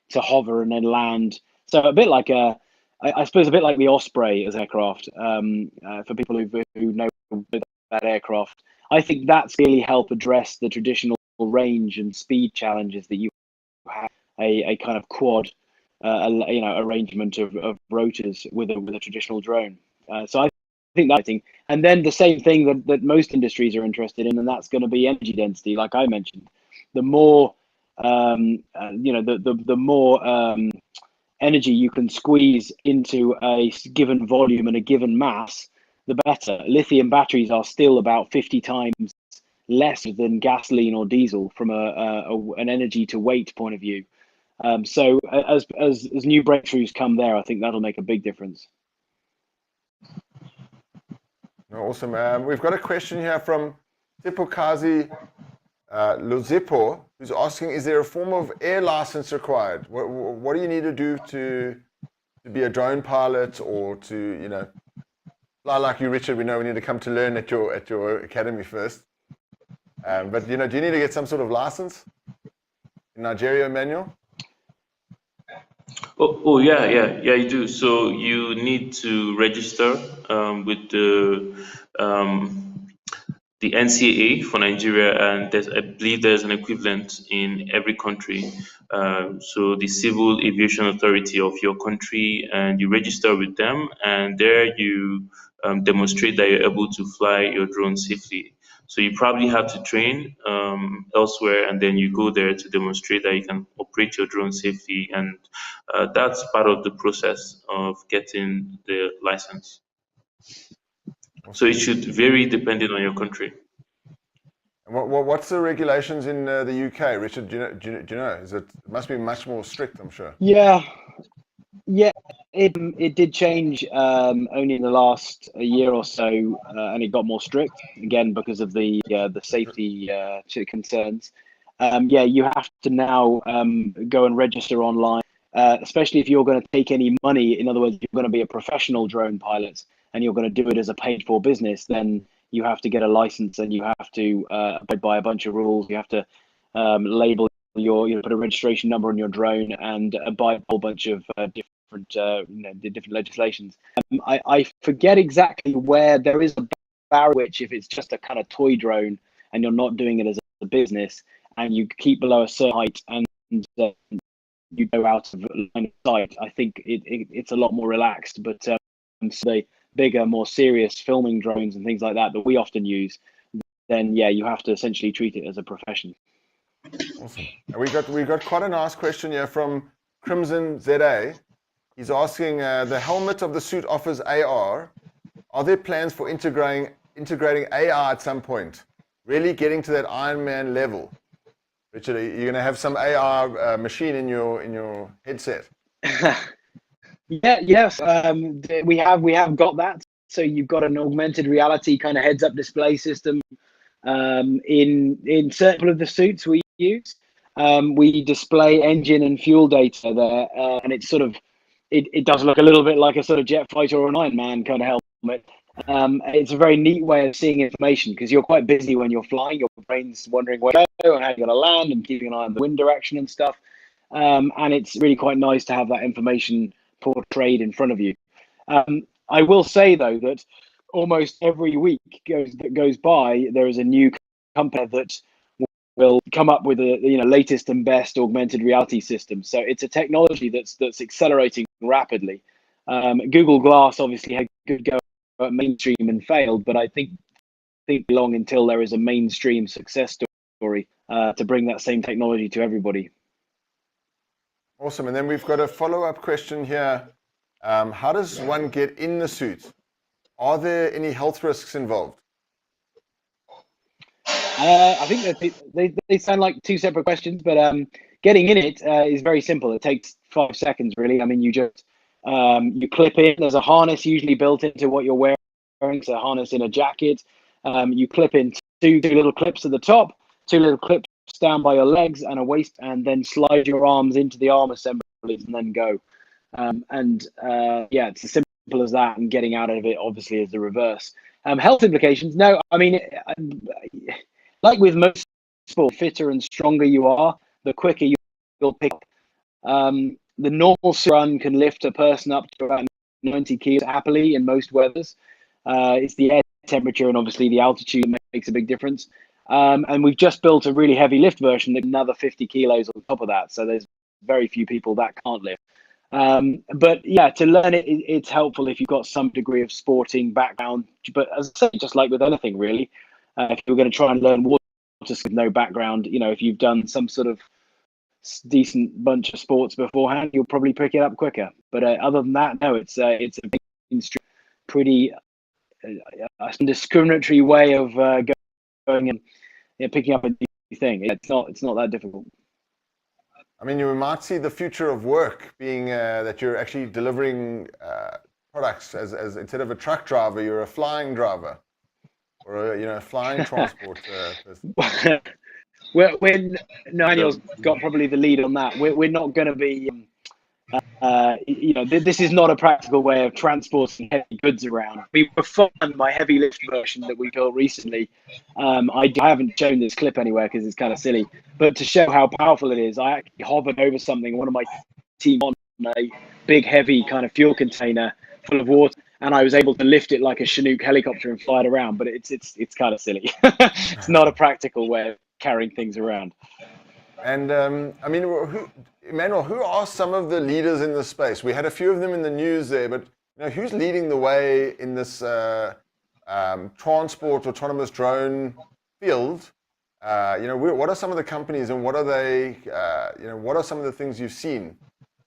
to hover and then land. So a bit like I suppose a bit like the Osprey as aircraft, for people who know that aircraft. I think that's really help address the traditional range and speed challenges that you have a kind of quad arrangement of rotors with a traditional drone. So I think that's thing. And then the same thing that most industries are interested in, and that's going to be energy density. Like I mentioned, the more the more energy you can squeeze into a given volume and a given mass, the better. Lithium batteries are still about 50 times less than gasoline or diesel from an energy to weight point of view. So as new breakthroughs come there, I think that'll make a big difference. Awesome. We've got a question here from Tipokazi Luzipo, who's asking, is there a form of air license required? What do you need to do to be a drone pilot, or to, fly like you, Richard? We know we need to come to learn at your academy first. But, do you need to get some sort of license in Nigeria, Emmanuel? Yeah, you do. So you need to register with the NCAA for Nigeria, and I believe there's an equivalent in every country. So the Civil Aviation Authority of your country, and you register with them, and there you demonstrate that you're able to fly your drone safely. So you probably have to train elsewhere, and then you go there to demonstrate that you can operate your drone safely, and that's part of the process of getting the license. So it should vary depending on your country. What's the regulations in the UK, Richard? Do you know? It must be much more strict, I'm sure. Yeah, it did change only in the last year or so, and it got more strict again because of the safety concerns. You have to now go and register online, especially if you're going to take any money. In other words, you're going to be a professional drone pilot and you're going to do it as a paid for business. Then you have to get a license and you have to abide by a bunch of rules. You have to label put a registration number on your drone and abide by a whole bunch of different legislations. I forget exactly where there is a barrier, which if it's just a kind of toy drone and you're not doing it as a business and you keep below a certain height and you go out of line of sight, I think it's a lot more relaxed. But so the bigger, more serious filming drones and things like that we often use, then you have to essentially treat it as a profession. Awesome. And we got quite a nice question here from Crimson ZA. He's asking, the helmet of the suit offers AR. Are there plans for integrating AR at some point? Really getting to that Iron Man level? Richard, are you going to have some AR machine in your headset? Yes. We have got that. So you've got an augmented reality kind of heads-up display system in certain of the suits we use. We display engine and fuel data there, and it's sort of it does look a little bit like a sort of jet fighter or an Iron Man kind of helmet. It's a very neat way of seeing information because you're quite busy when you're flying. Your brain's wondering where to go and how you're going to land and keeping an eye on the wind direction and stuff. And it's really quite nice to have that information portrayed in front of you. I will say though that almost every week that goes by, there is a new company that will come up with the latest and best augmented reality system. So it's a technology that's accelerating rapidly. Google Glass obviously had a good go at mainstream and failed, but I think long until there is a mainstream success story to bring that same technology to everybody. Awesome. And then we've got a follow-up question here. How does one get in the suit? Are there any health risks involved? I think that they sound like two separate questions, but getting in it is very simple. It takes 5 seconds, really. I mean, you just you clip in. There's a harness usually built into what you're wearing. It's a harness in a jacket. You clip in two little clips at the top, 2 little clips down by your legs and a waist, and then slide your arms into the arm assemblies and then go. It's as simple as that. And getting out of it, obviously, is the reverse. Health implications? No, I mean, like with most sport, fitter and stronger you are, the quicker you'll pick up. The normal run can lift a person up to about 90 kilos happily in most weathers. It's the air temperature and obviously the altitude that makes a big difference. And we've just built a really heavy lift version that's another 50 kilos on top of that. So there's very few people that can't lift. But yeah, to learn it, it's helpful if you've got some degree of sporting background. But as I say, just like with anything, really, if you're going to try and learn water with no background, if you've done some sort of decent bunch of sports beforehand, you'll probably pick it up quicker. But other than that, no, it's a pretty discriminatory way of going and picking up a new thing. It's not that difficult. I mean, you might see the future of work being that you're actually delivering products as instead of a truck driver, you're a flying driver, or a flying transport person. When Emmanuel's got probably the lead on that. We're not going to be. This is not a practical way of transporting heavy goods around. We were fun my heavy lift version that we built recently. I haven't shown this clip anywhere because it's kind of silly, but to show how powerful it is, I actually hovered over something. One of my team on a big, heavy kind of fuel container full of water, and I was able to lift it like a Chinook helicopter and fly it around. But it's kind of silly. It's not a practical way of carrying things around. And I mean, Emmanuel, who are some of the leaders in this space? We had a few of them in the news there, but who's leading the way in this transport autonomous drone field? What are some of the companies, and what are they? What are some of the things you've seen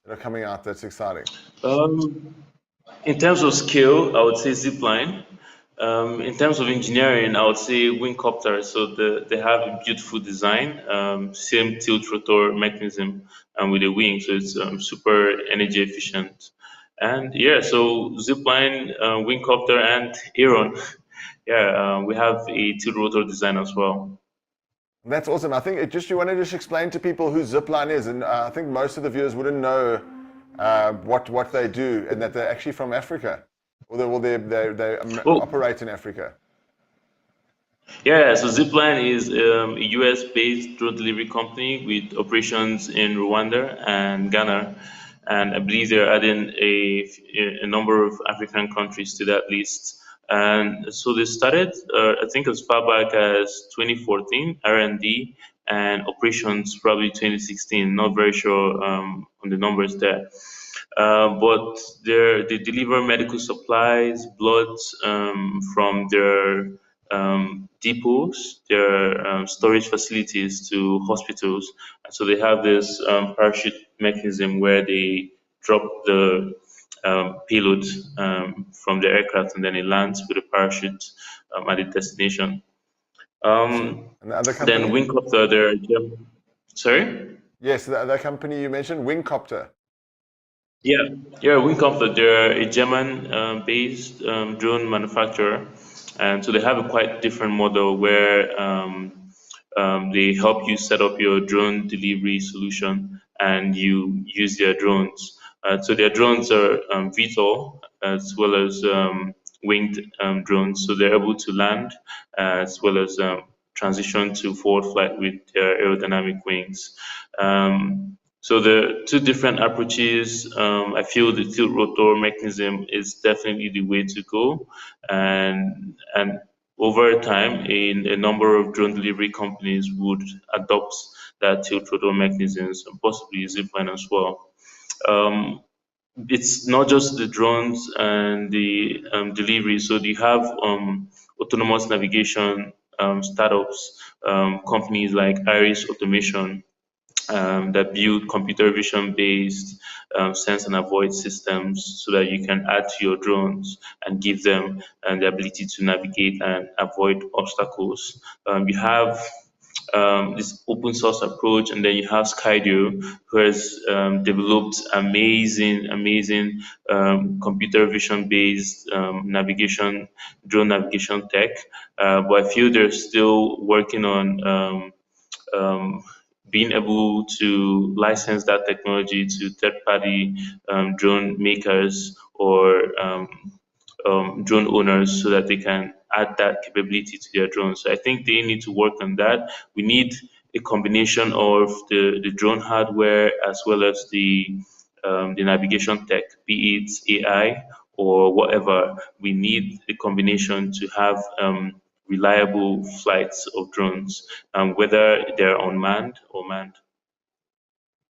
that are coming out that's exciting? In terms of scale, I would say Zipline. In terms of engineering, I would say Wingcopter. So they have a beautiful design, same tilt rotor mechanism, and with a wing, so it's super energy efficient. And yeah, so Zipline, Wingcopter, and Arone. Yeah, we have a tilt rotor design as well. That's awesome. I think you want to just explain to people who Zipline is, and I think most of the viewers wouldn't know what they do, and that they're actually from Africa. Or they operate in Africa. Yeah, so Zipline is a US-based drone delivery company with operations in Rwanda and Ghana, and I believe they're adding a number of African countries to that list. And so they started, I think, as far back as 2014, R&D, and operations probably 2016. Not very sure on the numbers there. But they deliver medical supplies, blood from their depots, their storage facilities to hospitals. So they have this parachute mechanism where they drop the payload from the aircraft, and then it lands with a parachute at the destination. And the other company? Then Wingcopter, sorry? Yes, the other company you mentioned, Wingcopter. Yeah, Wingcopter, they're a German-based drone manufacturer, and so they have a quite different model where they help you set up your drone delivery solution, and you use their drones. So their drones are VTOL as well as winged drones, so they're able to land as well as transition to forward flight with their aerodynamic wings. So the two different approaches, I feel the tilt rotor mechanism is definitely the way to go, and over time, a number of drone delivery companies would adopt that tilt rotor mechanisms, and possibly Zipline as well. It's not just the drones and the delivery. So you have autonomous navigation startups, companies like Iris Automation, that build computer vision based sense and avoid systems so that you can add to your drones and give them the ability to navigate and avoid obstacles. You have this open source approach, and then you have Skydio, who has developed amazing computer vision based drone navigation tech, but I feel they're still working on being able to license that technology to third-party drone makers or drone owners so that they can add that capability to their drones. So I think they need to work on that. We need a combination of the drone hardware as well as the navigation tech, be it AI or whatever. We need a combination to have reliable flights of drones, whether they're unmanned or manned.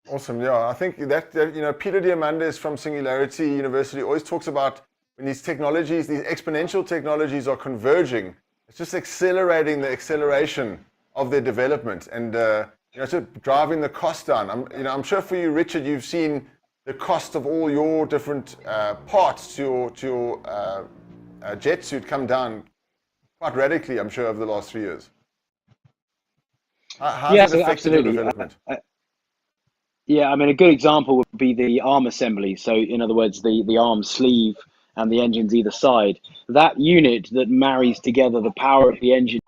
Awesome. Yeah, I think that Peter Diamandis from Singularity University always talks about when these technologies, these exponential technologies are converging, it's just accelerating the acceleration of their development and so driving the cost down. I'm sure for you, Richard, you've seen the cost of all your different parts to your jet suit come down quite radically, I'm sure, over the last 3 years. How's it Yes, affected your absolutely. development? Yeah, I mean, a good example would be the arm assembly. So, in other words, the arm sleeve and the engines either side. That unit that marries together the power of the engine,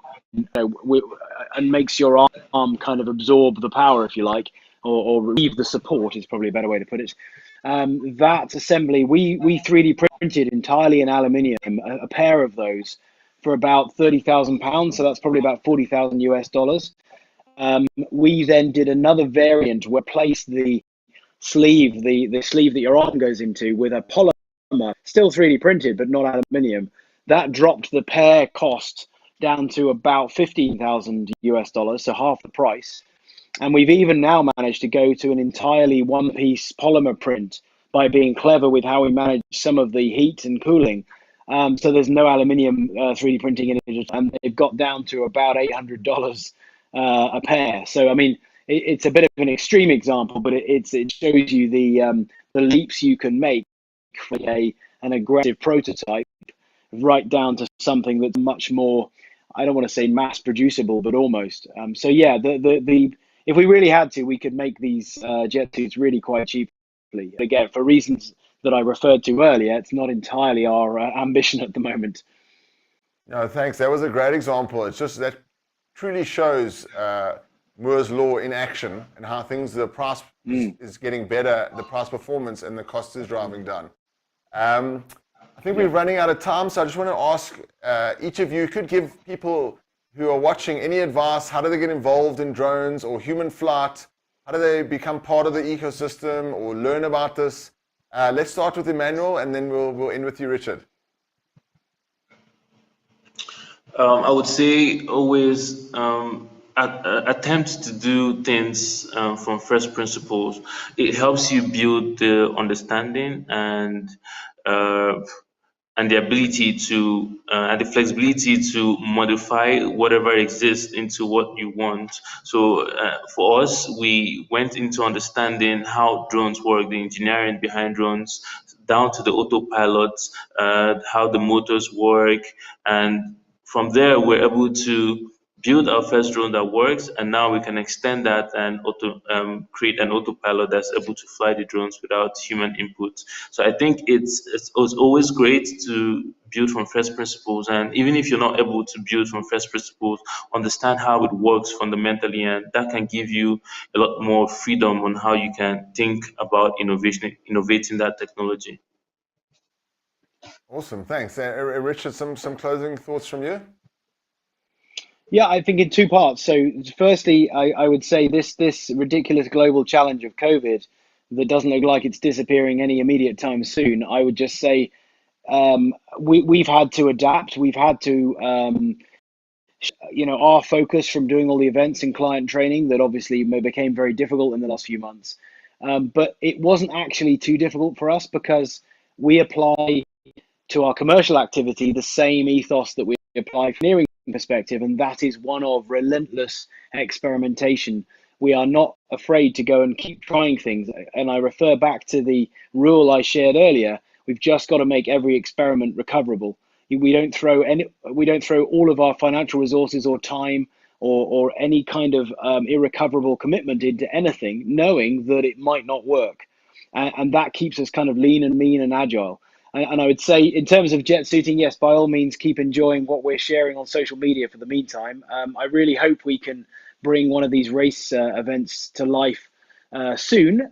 and makes your arm kind of absorb the power, if you like, or relieve the support is probably a better way to put it. That assembly, we 3D printed entirely in aluminium, a pair of those for about £30,000. So that's probably about 40,000 US dollars. We then did another variant where placed the sleeve, the sleeve that your arm goes into, with a polymer, still 3D printed, but not aluminium. That dropped the pair cost down to about 15,000 US dollars, so half the price. And we've even now managed to go to an entirely one-piece polymer print by being clever with how we manage some of the heat and cooling. So there's no aluminium 3D printing in it, and they've got down to about $800 a pair. So I mean, it's a bit of an extreme example, but it shows you the leaps you can make from an aggressive prototype right down to something that's much more, I don't want to say mass producible, but almost. So yeah, the if we really had to, we could make these jet suits really quite cheaply. Again, for reasons that I referred to earlier, it's not entirely our ambition at the moment. No, thanks. That was a great example. It's just that truly shows Moore's law in action and how the price is getting better, the price performance, and the cost is driving down. I think we're running out of time, so I just want to ask each of you could give people who are watching any advice. How do they get involved in drones or human flight? How do they become part of the ecosystem or learn about this? Let's start with Emmanuel, and then we'll end with you, Richard. I would say always attempt to do things from first principles. It helps you build the understanding uh, and the ability to and the flexibility to modify whatever exists into what you want. So for us, we went into understanding how drones work, the engineering behind drones, down to the autopilot, how the motors work, and from there we're able to build our first drone that works, and now we can extend that and create an autopilot that's able to fly the drones without human input. So I think it's always great to build from first principles, and even if you're not able to build from first principles, understand how it works fundamentally, and that can give you a lot more freedom on how you can think about innovating that technology. Awesome, thanks. Richard, some closing thoughts from you? Yeah, I think in two parts. So, firstly, I would say this ridiculous global challenge of COVID that doesn't look like it's disappearing any immediate time soon. I would just say we've had to adapt. We've had to our focus from doing all the events and client training that obviously became very difficult in the last few months. But it wasn't actually too difficult for us because we apply to our commercial activity the same ethos that we apply from engineering perspective, and that is one of relentless experimentation. We are not afraid to go and keep trying things. And I refer back to the rule I shared earlier. We've just got to make every experiment recoverable. We don't throw all of our financial resources or time or any kind of irrecoverable commitment into anything, knowing that it might not work. And that keeps us kind of lean and mean and agile. And I would say, in terms of jet suiting, yes, by all means, keep enjoying what we're sharing on social media for the meantime. I really hope we can bring one of these race events to life soon.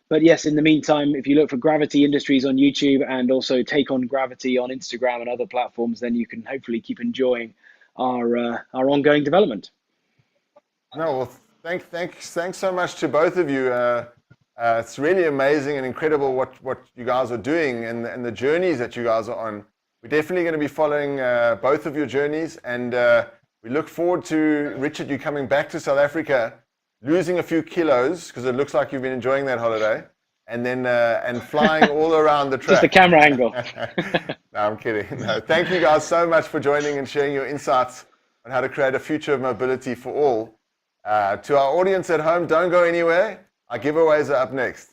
But yes, in the meantime, if you look for Gravity Industries on YouTube and also Take on Gravity on Instagram and other platforms, then you can hopefully keep enjoying our ongoing development. No, well, thanks so much to both of you. It's really amazing and incredible what you guys are doing and the journeys that you guys are on. We're definitely going to be following both of your journeys, and we look forward to, Richard, you coming back to South Africa losing a few kilos, because it looks like you've been enjoying that holiday, and then and flying all around the track. Just the camera angle. No, I'm kidding. No, thank you guys so much for joining and sharing your insights on how to create a future of mobility for all. To our audience at home, don't go anywhere. Our giveaways are up next.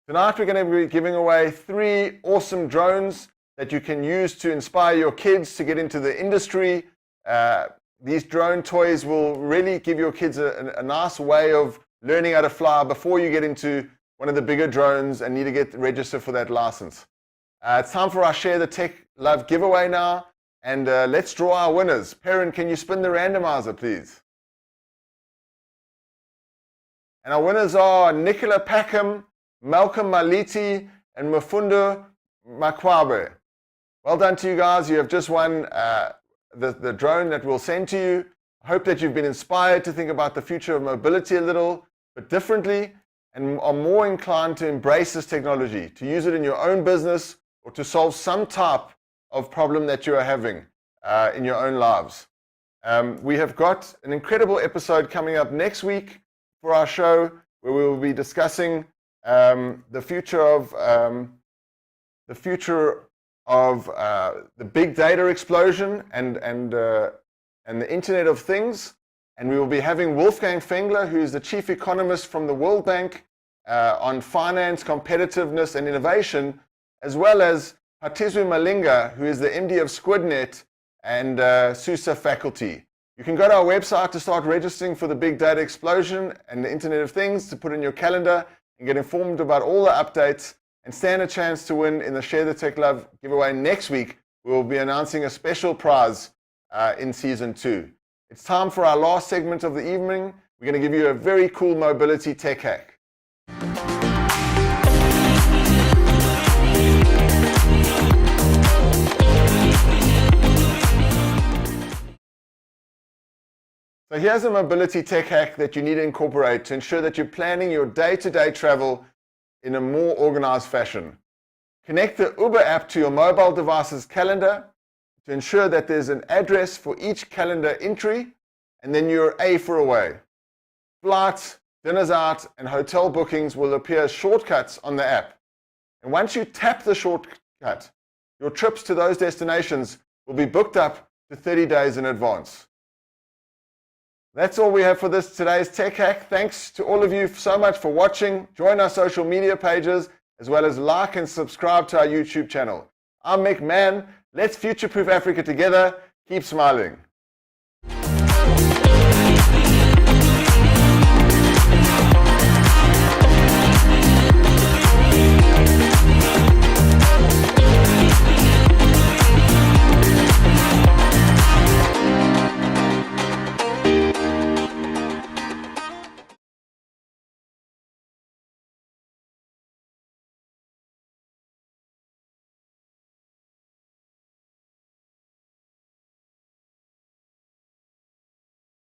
Tonight we're going to be giving away 3 awesome drones that you can use to inspire your kids to get into the industry. These drone toys will really give your kids a nice way of learning how to fly before you get into one of the bigger drones and need to get registered for that license. It's time for our Share the Tech Love giveaway now, and let's draw our winners. Perrin, can you spin the randomizer, please? And our winners are Nicola Packham, Malcolm Maliti, and Mafundo Makwabe. Well done to you guys. You have just won the drone that we'll send to you. I hope that you've been inspired to think about the future of mobility a little bit differently and are more inclined to embrace this technology, to use it in your own business or to solve some type of problem that you are having in your own lives. We have got an incredible episode coming up next week for our show, where we will be discussing the future of the big data explosion and the Internet of Things. And we will be having Wolfgang Fengler, who is the chief economist from the World Bank, on finance, competitiveness, and innovation, as well as Hatizwe Malinga, who is the MD of SquidNet and SUSE faculty. You can go to our website to start registering for the big data explosion and the Internet of Things, to put in your calendar and get informed about all the updates and stand a chance to win in the Share the Tech Love giveaway next week. We will be announcing a special prize in season 2. It's time for our last segment of the evening. We're going to give you a very cool mobility tech hack. So here's a mobility tech hack that you need to incorporate to ensure that you're planning your day-to-day travel in a more organized fashion. Connect the Uber app to your mobile device's calendar to ensure that there's an address for each calendar entry, and then you're A for away. Flights, dinners out, and hotel bookings will appear as shortcuts on the app. And once you tap the shortcut, your trips to those destinations will be booked up to 30 days in advance. That's all we have for today's tech hack. Thanks to all of you so much for watching. Join our social media pages, as well as like and subscribe to our YouTube channel. I'm Mick Mann. Let's future-proof Africa together. Keep smiling.